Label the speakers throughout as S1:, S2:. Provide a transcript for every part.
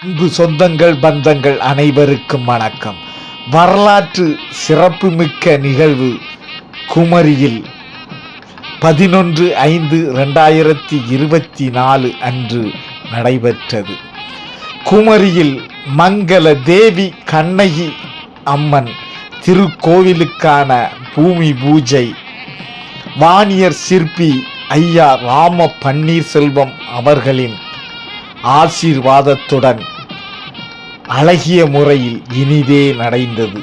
S1: அன்பு சொந்தங்கள் பந்தங்கள் அனைவருக்கும் வணக்கம். வரலாற்று சிறப்புமிக்க நிகழ்வு குமரியில் 11/5/2024 அன்று நடைபெற்றது. குமரியில் மங்கள தேவி கண்ணகி அம்மன் திருக்கோவிலுக்கான பூமி பூஜை வாணியர் சிற்பி ஐயா ராம பன்னீர்செல்வம் அவர்களின் ஆசீர்வாதத்துடன் அழகிய முறையில் இனிதே நடந்தது.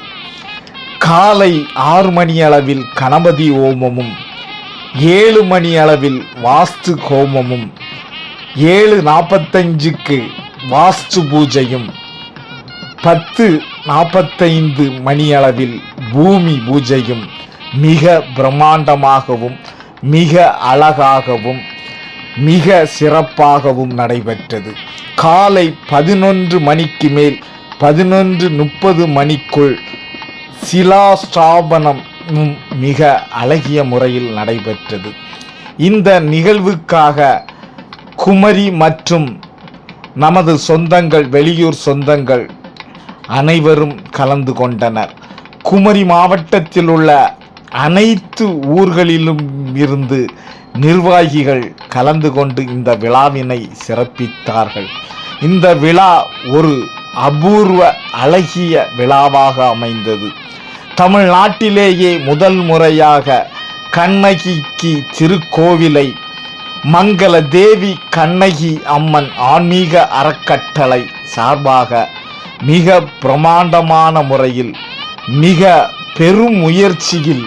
S1: காலை 6 மணி அளவில் கணபதி ஹோமமும் 7 மணி அளவில் வாஸ்து ஹோமமும் 7:45க்கு வாஸ்து பூஜையும் 10:45 மணி அளவில் பூமி பூஜையும் மிக பிரம்மாண்டமாகவும் மிக அழகாகவும் மிக சிறப்பாகவும் நடைபெற்றது. காலை 11 மணிக்கு மேல் 11:30 மணிக்குள் சிலாஸ்தாபனமும் மிக அழகிய முறையில் நடைபெற்றது. இந்த நிகழ்வுக்காக குமரி மற்றும் நமது சொந்தங்கள், வெளியூர் சொந்தங்கள் அனைவரும் கலந்து கொண்டனர். குமரி மாவட்டத்தில் உள்ள அனைத்து ஊர்களிலும் இருந்து நிர்வாகிகள் கலந்து கொண்டு இந்த விழாவினை சிறப்பித்தார்கள். இந்த விழா ஒரு அபூர்வ அழகிய விழாவாக அமைந்தது. தமிழ்நாட்டிலேயே முதல் முறையாக கண்ணகிக்கு திருக்கோவிலை மங்கள தேவி கண்ணகி அம்மன் ஆன்மீக அறக்கட்டளை சார்பாக மிக பிரமாண்டமான முறையில் மிக பெரும் முயற்சியில்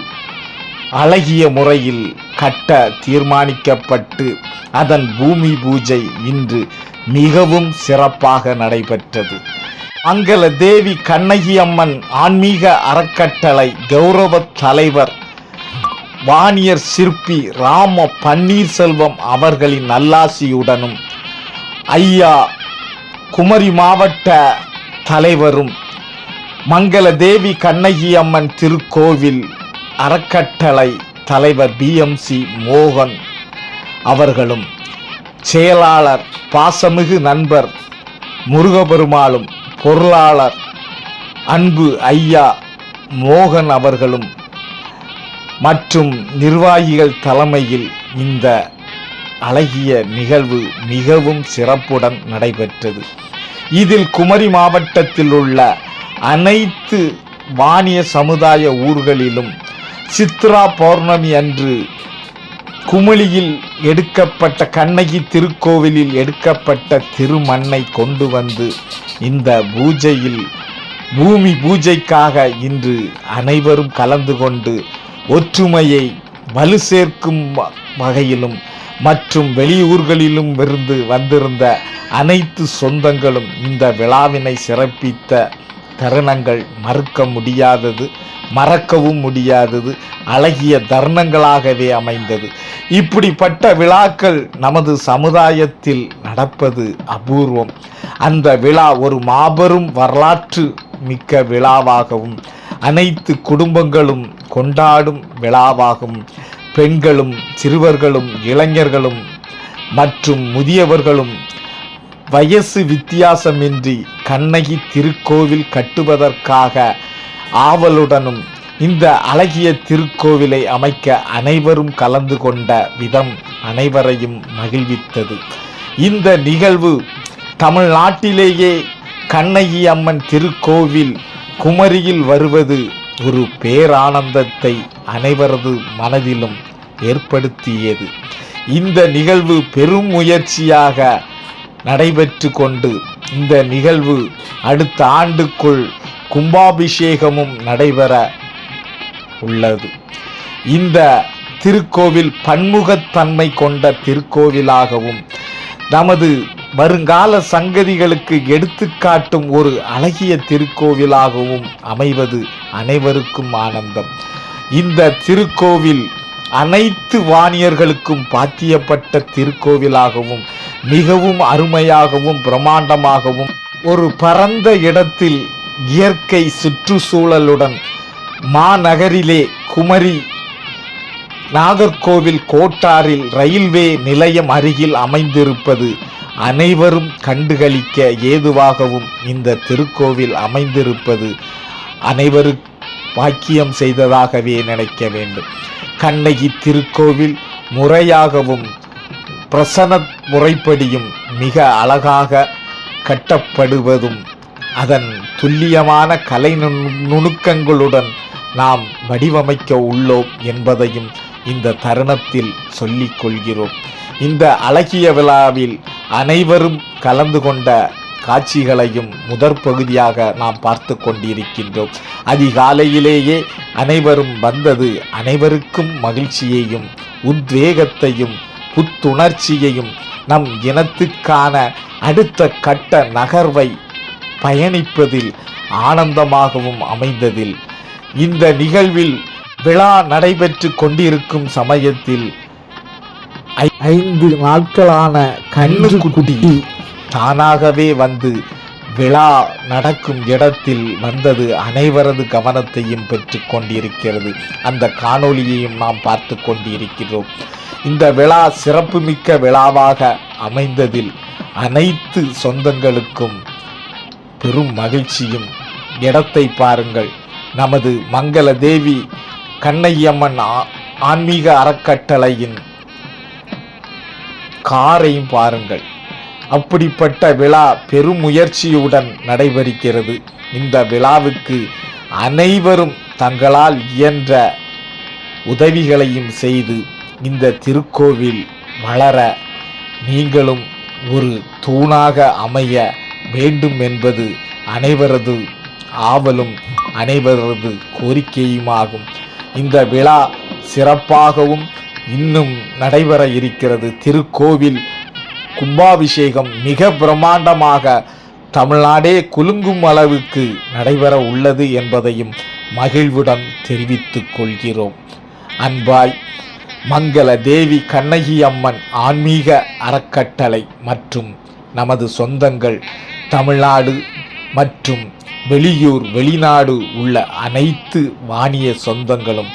S1: அழகிய முறையில் கட்ட தீர்மானிக்கப்பட்டு அதன் பூமி பூஜை இன்று மிகவும் சிறப்பாக நடைபெற்றது. மங்கள தேவி கண்ணகி அம்மன் ஆன்மீக அறக்கட்டளை கௌரவ தலைவர் வாணியர் சிற்பி ராம பன்னீர்செல்வம் அவர்களின் நல்லாசியுடனும் ஐயா குமரி மாவட்ட தலைவரும் மங்கள தேவி கண்ணகி அம்மன் திருக்கோவில் அறக்கட்டளை தலைவர் BMC மோகன் அவர்களும் செயலாளர் பாசமிகு நண்பர் முருகபெருமாளும் பொருளாளர் அன்பு ஐயா மோகன் அவர்களும் மற்றும் நிர்வாகிகள் தலைமையில் இந்த அழகிய நிகழ்வு மிகவும் சிறப்புடன் நடைபெற்றது. இதில் குமரி மாவட்டத்தில் உள்ள அனைத்து வாணிய சமுதாய ஊர்களிலும் சித்ரா பௌர்ணமி அன்று குமளியில் எடுக்கப்பட்ட கண்ணகி திருக்கோவிலில் எடுக்கப்பட்ட திருமண்ணை கொண்டு வந்து இந்த பூஜையில் பூமி பூஜைக்காக இன்று அனைவரும் கலந்து கொண்டு ஒற்றுமையை வலு சேர்க்கும் வகையிலும் மற்றும் வெளியூர்களிலும் இருந்து வந்திருந்த அனைத்து சொந்தங்களும் இந்த விழாவினை சிறப்பித்த தருணங்கள் மறக்கவும் முடியாதது அழகிய தருணங்களாகவே அமைந்தது. இப்படிப்பட்ட விழாக்கள் நமது சமுதாயத்தில் நடப்பது அபூர்வம். அந்த விழா ஒரு மாபெரும் வரலாற்று மிக்க விழாவாகவும் அனைத்து குடும்பங்களும் கொண்டாடும் விழாவாகவும் பெண்களும் சிறுவர்களும் இளைஞர்களும் மற்றும் முதியவர்களும் வயசு வித்தியாசமின்றி கண்ணகி திருக்கோவில் கட்டுவதற்காக ஆவலுடனும் இந்த அழகிய திருக்கோவிலை அமைக்க அனைவரும் கலந்து கொண்ட விதம் அனைவரையும் மகிழ்வித்தது. இந்த நிகழ்வு தமிழ்நாட்டிலேயே கண்ணகி அம்மன் திருக்கோவில் குமரியில் வருவது ஒரு பேரானந்தத்தை அனைவரது மனதிலும் ஏற்படுத்தியது. இந்த நிகழ்வு பெரும் முயற்சியாக நடைபெற்று கொண்டு இந்த நிகழ்வு அடுத்த ஆண்டுக்குள் கும்பாபிஷேகமும் நடைபெற உள்ளது. இந்த திருக்கோவில் பன்முகத்தன்மை கொண்ட திருக்கோவிலாகவும் நமது வருங்கால சங்கதிகளுக்கு எடுத்துக்காட்டும் ஒரு அழகிய திருக்கோவிலாகவும் அமைவது அனைவருக்கும் ஆனந்தம். இந்த திருக்கோவில் அனைத்து வாணியர்களுக்கும் பாத்தியப்பட்ட திருக்கோவிலாகவும் மிகவும் அருமையாகவும் பிரம்மாண்டமாகவும் ஒரு பரந்த இடத்தில் இயற்கை சுற்றுச்சூழலுடன் மாநகரிலே குமரி நாகர்கோவில் கோட்டாரில் ரயில்வே நிலையம் அருகில் அமைந்திருப்பது அனைவரும் கண்டுகளிக்க ஏதுவாகவும் இந்த திருக்கோவில் அமைந்திருப்பது அனைவரும் பாக்கியம் செய்ததாகவே நினைக்க வேண்டும். கண்ணகி திருக்கோவில் முறையாகவும் பிரசன முறைப்படியும் மிக அழகாக கட்டப்படுவதும் அதன் துல்லியமான கலை நுணுக்கங்களுடன் நாம் வடிவமைக்க உள்ளோம் என்பதையும் இந்த தருணத்தில் சொல்லிக் கொள்கிறோம். இந்த அழகிய விழாவில் அனைவரும் கலந்து கொண்ட காட்சிகளையும் முதற் பகுதியாக நாம் பார்த்து கொண்டிருக்கின்றோம். அதிகாலையிலேயே அனைவரும் வந்தது அனைவருக்கும் மகிழ்ச்சியையும் உத்வேகத்தையும் புத்துணர்ச்சியையும் நம் இனத்துக்கான அடுத்த கட்ட நகர்வை பயணிப்பதில் ஆனந்தமாகவும் அமைந்ததில் இந்த நிகழ்வில் விழா நடைபெற்று கொண்டிருக்கும் சமயத்தில் 5 நாட்களான கன்றுக்குட்டி தானாகவே வந்து விழா நடக்கும் இடத்தில் வந்தது அனைவரது கவனத்தையும் பெற்று கொண்டிருக்கிறது. அந்த காணொளியையும் நாம் பார்த்து கொண்டிருக்கிறோம். இந்த விழா சிறப்புமிக்க விழாவாக அமைந்ததில் அனைத்து சொந்தங்களுக்கும் பெரும் மகிழ்ச்சியும். இடத்தை பாருங்கள், நமது மங்கள தேவி கண்ணகியம்மன் ஆன்மீக அறக்கட்டளையின் காரையும் பாருங்கள். அப்படிப்பட்ட விழா பெரும் முயற்சியுடன் நடைபெறுகிறது. இந்த விழாவுக்கு அனைவரும் தங்களால் இயன்ற உதவிகளையும் செய்து இந்த திருக்கோவில் வளர நீங்களும் ஒரு தூணாக அமைய வேண்டும் என்பது அனைவரது ஆவலும் அனைவரது கோரிக்கையுமாகும். இந்த விழா சிறப்பாகவும் இன்னும் நடைபெற இருக்கிறது. திருக்கோவில் கும்பாபிஷேகம் மிக பிரம்மாண்டமாக தமிழ்நாடே குலுங்கும் அளவுக்கு நடைபெற உள்ளது என்பதையும் மகிழ்வுடன் தெரிவித்துக் கொள்கிறோம். அன்பாய் மங்கள தேவி கண்ணகி அம்மன் ஆன்மீக அறக்கட்டளை மற்றும் நமது சொந்தங்கள் தமிழ்நாடு மற்றும் வெளியூர் வெளிநாடு உள்ள அனைத்து வாணிய சொந்தங்களும்